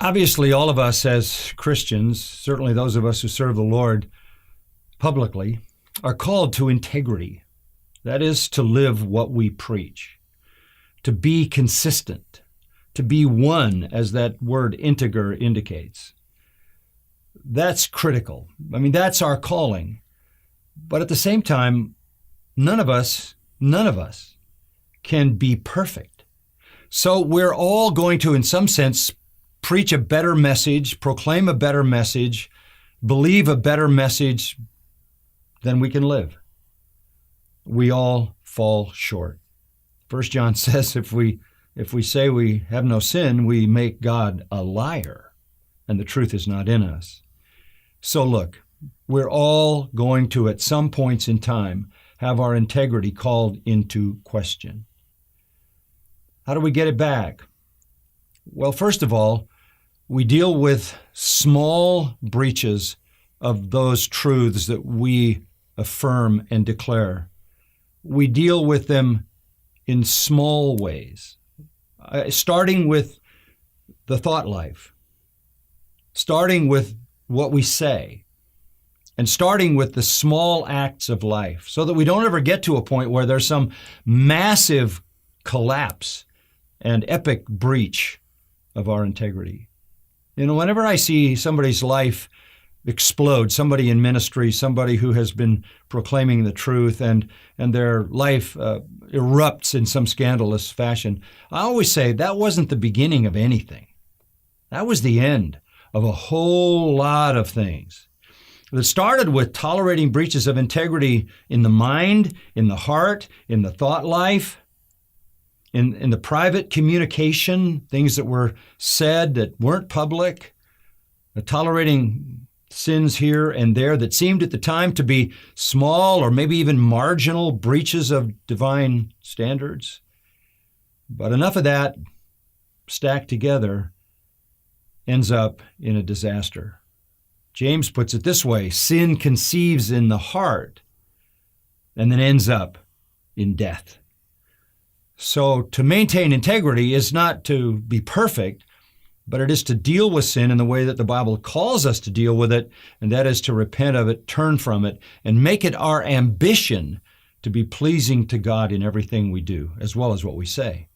Obviously, all of us as Christians, certainly those of us who serve the Lord publicly, are called to integrity. That is, to live what we preach, to be consistent, to be one, as that word integer indicates. That's critical. I mean, that's our calling. But at the same time, none of us can be perfect. So we're all going to, in some sense, preach a better message, proclaim a better message, believe a better message than we can live. We all fall short. 1 John says if we say we have no sin, we make God a liar, and the truth is not in us. So look, we're all going to, at some points in time, have our integrity called into question. How do we get it back? Well, first of all, we deal with small breaches of those truths that we affirm and declare. We deal with them in small ways, starting with the thought life, starting with what we say, and starting with the small acts of life, so that we don't ever get to a point where there's some massive collapse and epic breach of our integrity. You know, whenever I see somebody's life explode, somebody in ministry, somebody who has been proclaiming the truth, and their life erupts in some scandalous fashion, I always say that wasn't the beginning of anything. That was the end of a whole lot of things. It started with tolerating breaches of integrity in the mind, in the heart, in the thought life, in the private communication, things that were said that weren't public, tolerating sins here and there that seemed at the time to be small or maybe even marginal breaches of divine standards. But enough of that stacked together ends up in a disaster. James puts it this way: sin conceives in the heart and then ends up in death. So to maintain integrity is not to be perfect, but it is to deal with sin in the way that the Bible calls us to deal with it, and that is to repent of it, turn from it, and make it our ambition to be pleasing to God in everything we do, as well as what we say.